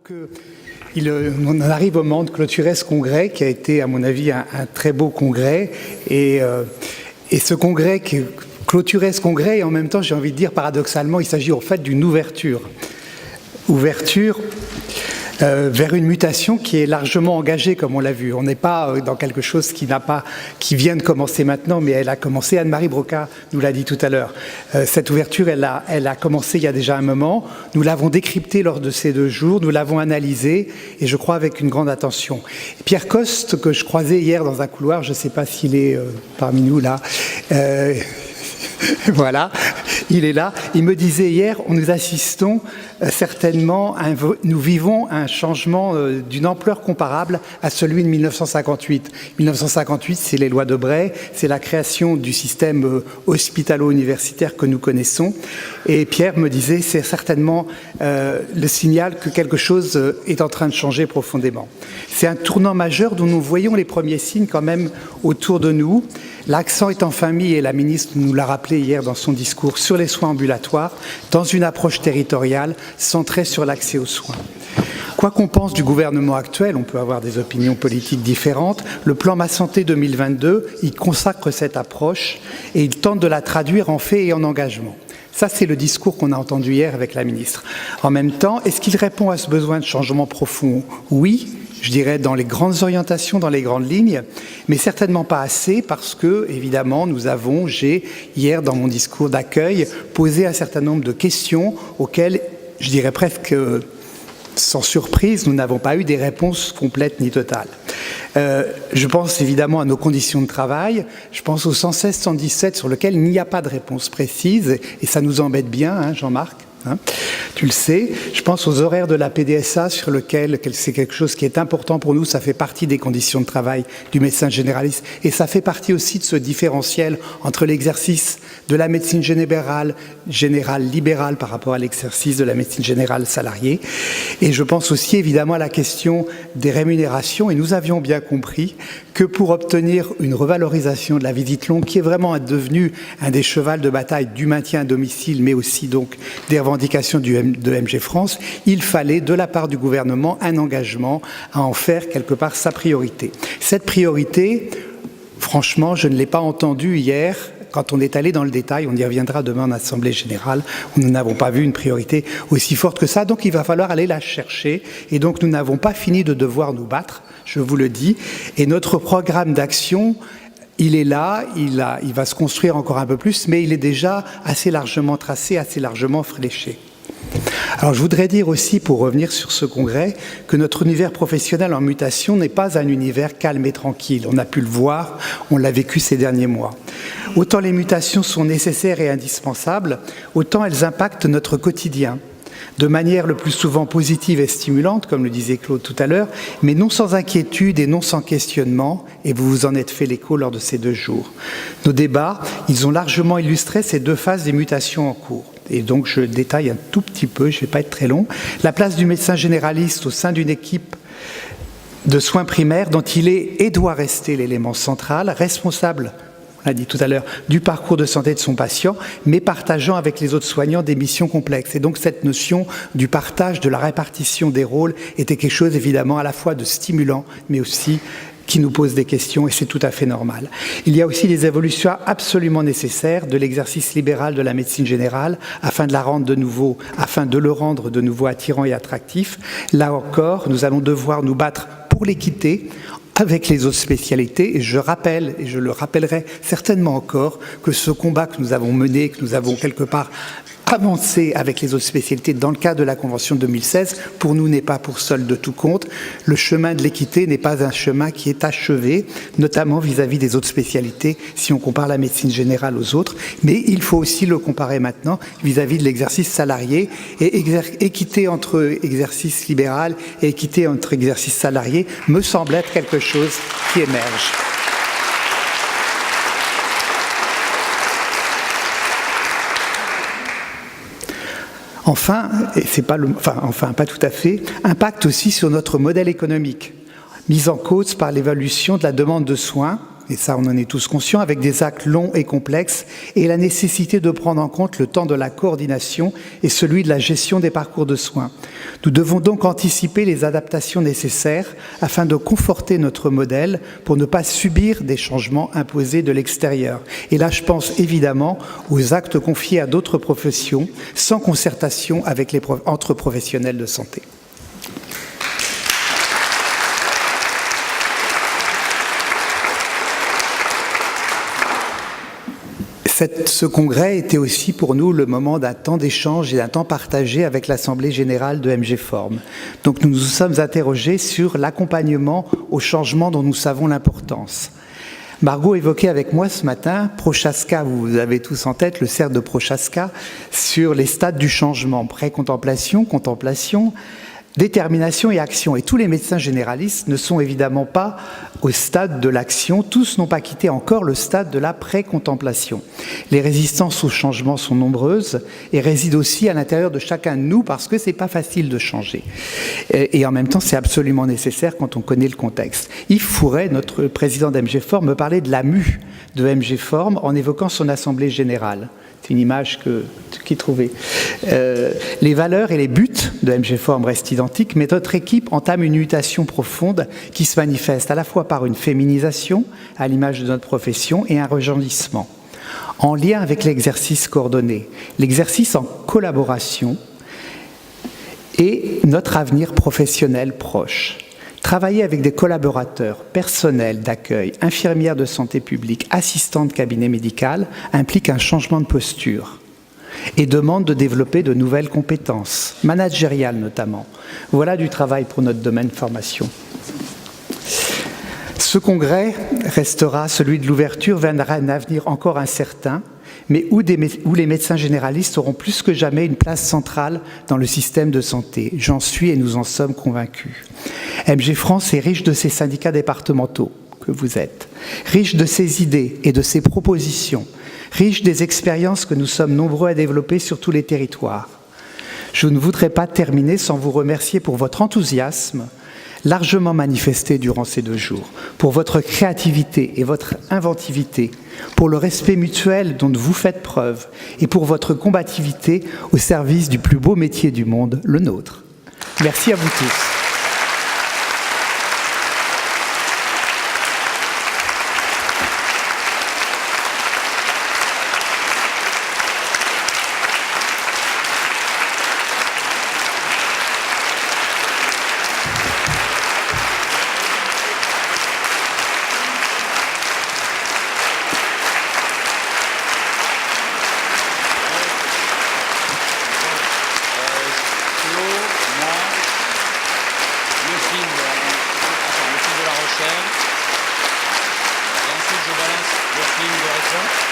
On arrive au moment de clôturer ce congrès qui a été, à mon avis, un très beau congrès. Et ce congrès, clôturer ce congrès, et en même temps, j'ai envie de dire, paradoxalement, il s'agit en fait d'une ouverture. Ouverture vers une mutation qui est largement engagée, comme on l'a vu. On n'est pas dans quelque chose qui vient de commencer maintenant, mais elle a commencé. Anne-Marie Broca nous l'a dit tout à l'heure. Cette ouverture, elle a commencé il y a déjà un moment. Nous l'avons décryptée lors de ces 2 jours, nous l'avons analysée, et je crois avec une grande attention. Pierre Coste, que je croisais hier dans un couloir, je ne sais pas s'il est parmi nous là, voilà, il est là. Il me disait hier, nous assistons certainement, nous vivons un changement d'une ampleur comparable à celui de 1958. 1958, c'est les lois de Bray, c'est la création du système hospitalo-universitaire que nous connaissons. Et Pierre me disait, c'est certainement le signal que quelque chose est en train de changer profondément. C'est un tournant majeur dont nous voyons les premiers signes quand même autour de nous. L'accent est enfin mis, et la ministre nous l'a rappelé hier dans son discours, sur les soins ambulatoires, dans une approche territoriale centrée sur l'accès aux soins. Quoi qu'on pense du gouvernement actuel, on peut avoir des opinions politiques différentes, le plan Ma Santé 2022, il consacre cette approche et il tente de la traduire en faits et en engagement. Ça, c'est le discours qu'on a entendu hier avec la ministre. En même temps, est-ce qu'il répond à ce besoin de changement profond? Oui, je dirais dans les grandes orientations, dans les grandes lignes, mais certainement pas assez parce que, évidemment, j'ai, hier dans mon discours d'accueil, posé un certain nombre de questions auxquelles, je dirais presque sans surprise, nous n'avons pas eu des réponses complètes ni totales. Je pense évidemment à nos conditions de travail, je pense au 116-117 sur lequel il n'y a pas de réponse précise, et ça nous embête bien, hein, Jean-Marc. Tu le sais, je pense aux horaires de la PDSA sur lequel c'est quelque chose qui est important pour nous, ça fait partie des conditions de travail du médecin généraliste et ça fait partie aussi de ce différentiel entre l'exercice de la médecine générale libérale par rapport à l'exercice de la médecine générale salariée. Et je pense aussi évidemment à la question des rémunérations, et nous avions bien compris que pour obtenir une revalorisation de la visite longue, qui est vraiment devenu un des chevals de bataille du maintien à domicile, mais aussi donc des revendications de MG France, il fallait de la part du gouvernement un engagement à en faire quelque part sa priorité. Cette priorité, franchement, je ne l'ai pas entendue hier. Quand on est allé dans le détail, on y reviendra demain en Assemblée Générale, où nous n'avons pas vu une priorité aussi forte que ça, donc il va falloir aller la chercher, et donc nous n'avons pas fini de devoir nous battre, je vous le dis, et notre programme d'action, il est là, il va se construire encore un peu plus, mais il est déjà assez largement tracé, assez largement fléché. Alors je voudrais dire aussi, pour revenir sur ce congrès, que notre univers professionnel en mutation n'est pas un univers calme et tranquille. On a pu le voir, on l'a vécu ces derniers mois. Autant les mutations sont nécessaires et indispensables, autant elles impactent notre quotidien, de manière le plus souvent positive et stimulante, comme le disait Claude tout à l'heure, mais non sans inquiétude et non sans questionnement, et vous vous en êtes fait l'écho lors de ces 2 jours. Nos débats, ils ont largement illustré ces 2 phases des mutations en cours. Et donc je détaille un tout petit peu, je ne vais pas être très long. La place du médecin généraliste au sein d'une équipe de soins primaires dont il est et doit rester l'élément central, responsable, on l'a dit tout à l'heure, du parcours de santé de son patient, mais partageant avec les autres soignants des missions complexes. Et donc cette notion du partage, de la répartition des rôles était quelque chose évidemment à la fois de stimulant, mais aussi qui nous pose des questions, et c'est tout à fait normal. Il y a aussi des évolutions absolument nécessaires de l'exercice libéral de la médecine générale afin de le rendre de nouveau attirant et attractif. Là encore, nous allons devoir nous battre pour l'équité avec les autres spécialités, et je rappelle, et je le rappellerai certainement encore, que ce combat que nous avons mené, que nous avons quelque part avancé avec les autres spécialités dans le cadre de la Convention de 2016, pour nous n'est pas pour solde de tout compte. Le chemin de l'équité n'est pas un chemin qui est achevé, notamment vis-à-vis des autres spécialités, si on compare la médecine générale aux autres, mais il faut aussi le comparer maintenant vis-à-vis de l'exercice salarié, et équité entre exercice libéral et équité entre exercice salarié me semble être quelque chose qui émerge. Enfin, pas tout à fait, impact aussi sur notre modèle économique, mise en cause par l'évolution de la demande de soins, et ça on en est tous conscients, avec des actes longs et complexes, et la nécessité de prendre en compte le temps de la coordination et celui de la gestion des parcours de soins. Nous devons donc anticiper les adaptations nécessaires afin de conforter notre modèle pour ne pas subir des changements imposés de l'extérieur. Et là, je pense évidemment aux actes confiés à d'autres professions, sans concertation avec entre professionnels de santé. Ce congrès était aussi pour nous le moment d'un temps d'échange et d'un temps partagé avec l'Assemblée générale de MG-Form. Donc nous nous sommes interrogés sur l'accompagnement au changement dont nous savons l'importance. Margot évoquait avec moi ce matin Prochaska, vous avez tous en tête le cercle de Prochaska, sur les stades du changement, pré-contemplation, contemplation, détermination et action. Et tous les médecins généralistes ne sont évidemment pas au stade de l'action. Tous n'ont pas quitté encore le stade de la pré-contemplation. Les résistances au changement sont nombreuses et résident aussi à l'intérieur de chacun de nous parce que c'est pas facile de changer. Et en même temps, c'est absolument nécessaire quand on connaît le contexte. Yves Fouret, notre président d'MG-Form, me parlait de la mue de MG-Form en évoquant son assemblée générale. C'est une image qu'il trouvait. Les valeurs et les buts de MG-Form restent identiques, mais notre équipe entame une mutation profonde qui se manifeste à la fois par une féminisation, à l'image de notre profession, et un rejaillissement, en lien avec l'exercice coordonné, l'exercice en collaboration et notre avenir professionnel proche. Travailler avec des collaborateurs, personnels d'accueil, infirmières de santé publique, assistantes de cabinet médical implique un changement de posture et demande de développer de nouvelles compétences, managériales notamment. Voilà du travail pour notre domaine formation. Ce congrès restera celui de l'ouverture vers un avenir encore incertain, mais où les médecins généralistes auront plus que jamais une place centrale dans le système de santé. J'en suis et nous en sommes convaincus. MG France est riche de ses syndicats départementaux, que vous êtes, riche de ses idées et de ses propositions, riche des expériences que nous sommes nombreux à développer sur tous les territoires. Je ne voudrais pas terminer sans vous remercier pour votre enthousiasme, largement manifesté durant ces 2 jours, pour votre créativité et votre inventivité, pour le respect mutuel dont vous faites preuve et pour votre combativité au service du plus beau métier du monde, le nôtre. Merci à vous tous. Et ensuite, je balance le film de réponse.